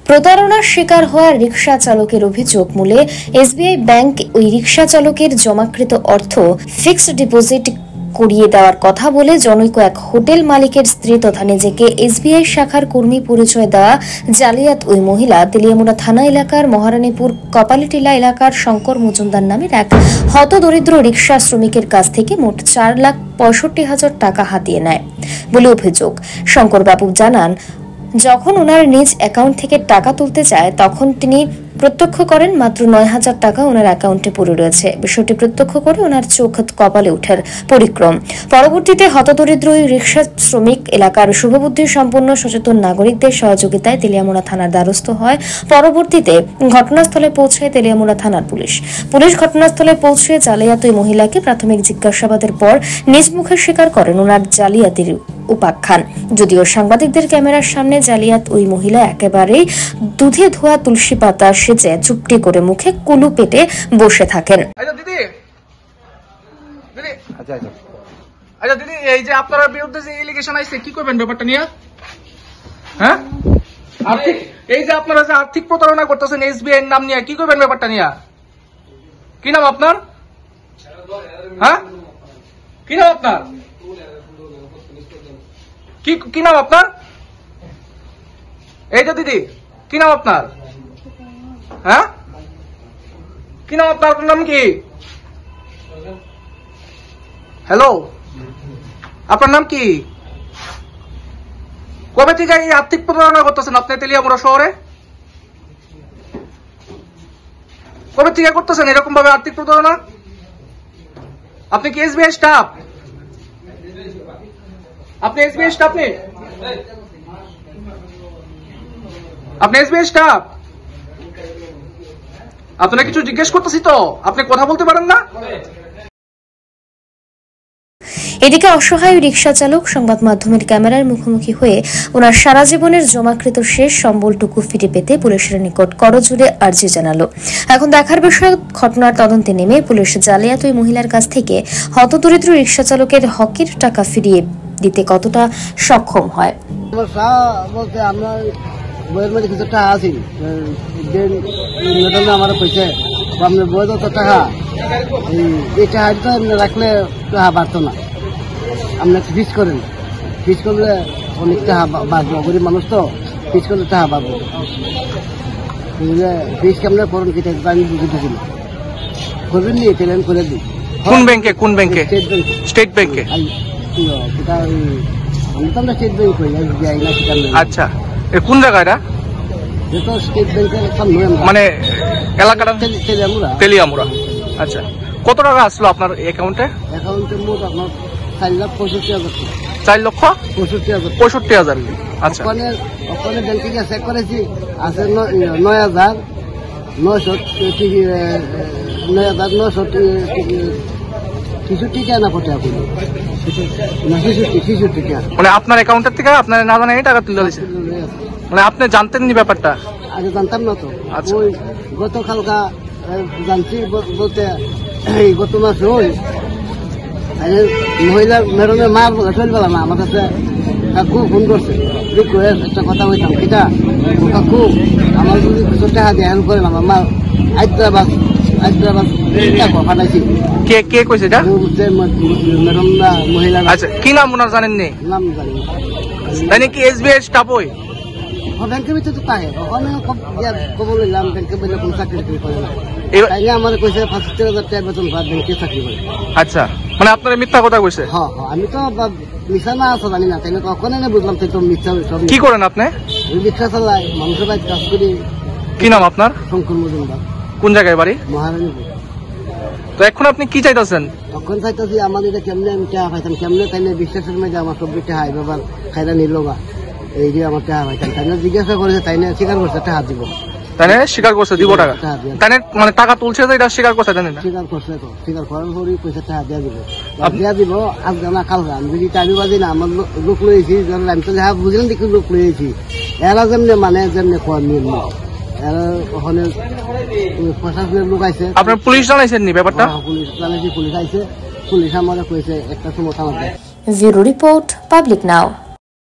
প্রতারণার শিকার হওয়া রিকশা চালকের অভিযোগ মূলে এসবিআই ব্যাংক ওই রিকশা চালকের জমাকৃত অর্থ ফিক্সড ডিপোজিট করিয়ে দেওয়ার কথা বলে জনৈক এক হোটেল মালিকের স্ত্রী তথা নিজেকে এসবিআই শাখার কর্মী পরিচয় দেওয়া জালিয়াত ওই মহিলা তেলিয়ামুড়া থানা এলাকার মহারানীপুর কপালিটিলা এলাকার শঙ্কর মজুমদার নামের এক হতদরিদ্র রিকশা শ্রমিকের কাছ থেকে মোট 4,65,000 টাকা হাতিয়ে নেয় বলে অভিযোগ। শঙ্কর বাবু জানান, যখন ওনার নিজ অ্যাকাউন্ট থেকে টাকা তুলতে চায় তখন তিনি প্রত্যক্ষ করেন মাত্র 9,000 টাকা ওনার অ্যাকাউন্টে পড়ে রয়েছে। বিষয়টি প্রত্যক্ষ করে ওনার চোখ কপালে ওঠার পরিক্রম। পরবর্তীতে হতদরিদ্র ওই রিকশা শ্রমিক এলাকার শুভবুদ্ধি সম্পন্ন সচেতন নাগরিকদের সহযোগিতায় তেলিয়ামুড়া থানার দ্বারস্থ হয়। পরবর্তীতে ঘটনাস্থলে পৌঁছায় তেলিয়ামুড়া থানার পুলিশ। ঘটনাস্থলে পৌঁছে জালিয়াত ওই মহিলাকে প্রাথমিক জিজ্ঞাসাবাদের পর নিজ মুখে স্বীকার করেন ওনার জালিয়াতির উপাখ্যান। যদিও সাংবাদিকদের ক্যামেরার সামনে জালিয়াত ওই মহিলা একেবারেই দুধে ধোয়া তুলসী পাতা সেজে চুপটি করে মুখে কুলু পেটে বসে থাকেন। দিদি, এই যে আপনার বিরুদ্ধে যে এলিগেশন আইছে, কি করবেন ব্যাপারটা নিয়ে? হ্যাঁ, আর্থিক, এই যে আপনারা যে আর্থিক প্রতারণা করতেছেন এসবিআই নাম নিয়ে, কি করবেন ব্যাপারটা নিয়ে? কি নাম আপনার? হ্যাঁ, কি নাম আপনার? কি নাম আপনার? এই যে দিদি, কি নাম আপনার? হ্যাঁ, কি নাম আপনার? আপনার নাম কি? হ্যালো, আপনার নাম কি? কবে থেকে এই আর্থিক প্রতারণা করতেছেন আপনি তেলিয়ামুড়া শহরে? কবে থেকে করতেছেন এরকম ভাবে আর্থিক প্রতারণা? আপনি কি এসবিআই স্টাফ? আপনি এসবিআই স্টাফ নেই? আপনি এসবিআই স্টাফ? আপনারা কিছু জিজ্ঞেস করতেছি তো, আপনি কথা বলতে পারেন না? এদিকে অসহায় রিকশা চালক সংবাদ মাধ্যমের ক্যামেরার মুখোমুখি হয়ে ওনার সারা জীবনের জমাকৃত শেষ সম্বলটুকু ফিরে পেতে পুলিশের নিকট করজোড়ে আর্জি জানালো। এখন দেখার বিষয়, ঘটনার তদন্তে নেমে পুলিশ জালিয়াত ওই মহিলার কাছ থেকে হতদরিদ্র রিকশা চালকের হকের টাকা ফিরিয়ে দিতে কতটা সক্ষম হয়। বইয়ের মধ্যে কিছু টাকা আছে, আমার কইছে আপনার বই যত টাকা, এই টাকা রাখলে টাকা বাড়তো না। আপনার ফিস করেন, ফিস করলে অনেক টাকা বাঁচবো, গরিব মানুষ তো, ফিস করলে টাকা বাঁচবো। ফিস কেমন করুন কি আমি বুঝেছিল, করবেন নিয়ে পেলেন করে দিই। কোন ব্যাংকে? কোন ব্যাংকে? স্টেট ব্যাংকে। আমি তো আমরা স্টেট ব্যাংক করি, যাই না সেটা। আচ্ছা, কোন জায়গা এটা? মানে এলাকাটা তেলিয়ামুড়া। আচ্ছা, কত টাকা আসলো আপনার অ্যাকাউন্টে? অ্যাকাউন্টে মোট আপনার 4,65,000। 4,65,000। আচ্ছা, ওখানে ব্যাংকে গিয়ে চেক করেছি, আছে 9,900 কিছু টিকা না ফটো আপনি 66 টিকা। মানে আপনার অ্যাকাউন্টের থেকে আপনার না জানা এই টাকা তুলে দিয়েছে? মানে আপনি জানতেন নি ব্যাপারটা? আগে জানতাম না তো। আচ্ছা, ওই গতকালকা জানছি, বলতে গত মাসে ওই মহিলা ম্যাডামের মা চলে পেলাম না, আমার কাছে কাকু ফোন করছে, একটা কথা বলতাম, কিটা কাকু আমার যদি কিছু টাকা দিয়ে হেল্প করেন, আমার মা হায়দ্রাবাদ পাঠাইছি। কে কইছে এটা? ম্যাডাম না মহিলা। আচ্ছা, কি নাম ওনার জানেন নি? নাম জানি তাই নাকি এসবিআই স্টাফ? ওই ব্যাংকের ভিতরে তো থাকে, ওখানে খবর নিলাম ব্যাংকের ভিতরে কোন চাকরি করে না, তাই না আমার কইছে 65,000 টাকা বেতন ব্যাংকে চাকরি করে। আচ্ছা, মানে আপনার মিথ্যা কথা কইছে? হ্যাঁ, আমি তো মিশা না আছে জানি না, তাই না কখনো না বুঝলাম তো মিথ্যা। কি করেন আপনি? রিক্সা চালাই, মানুষের বাড়ি কাজ করি। কি নাম আপনার? শঙ্কর মজুমদার। কোন জায়গায় বাড়ি? মহারানীপুর। তো এখন আপনি কি চাইতেছেন? তখন চাইতেছি আমার এটা কেমনে আমি টাকা পাইতাম, কেমনে তাই না বিশ্বাসের মধ্যে আমার সব টাকা এবার খাইলা নিল বা এই যে আমার টাকা পাইতাম, তাই না জিজ্ঞাসা করেছে, তাই না স্বীকার করছে টাকা দিব, তাই না স্বীকার করছে দিব টাকা, তাই না মানে টাকা তুলছে তো এটা স্বীকার করছে, তাই না স্বীকার করছে। তো স্বীকার করার পরই পয়সা টাকা দেওয়া দিব আজকে না কালকে। আমি যদি টাইম বাজি না আমার লোক লয়েছি, আমি তো যা বুঝলাম দেখি লোক লয়েছি, এরা যেমনি মানে যেমনি কয় নিয়ম, এরা ওখানে প্রশাসনের লোক আইছে। আপনার পুলিশ জানাইছেন নি ব্যাপারটা? পুলিশ জানাইছি, পুলিশ আইছে, পুলিশ আমাদের কইছে একটা সময় আমাদের। ব্যুরো রিপোর্ট, পাবলিক নাও।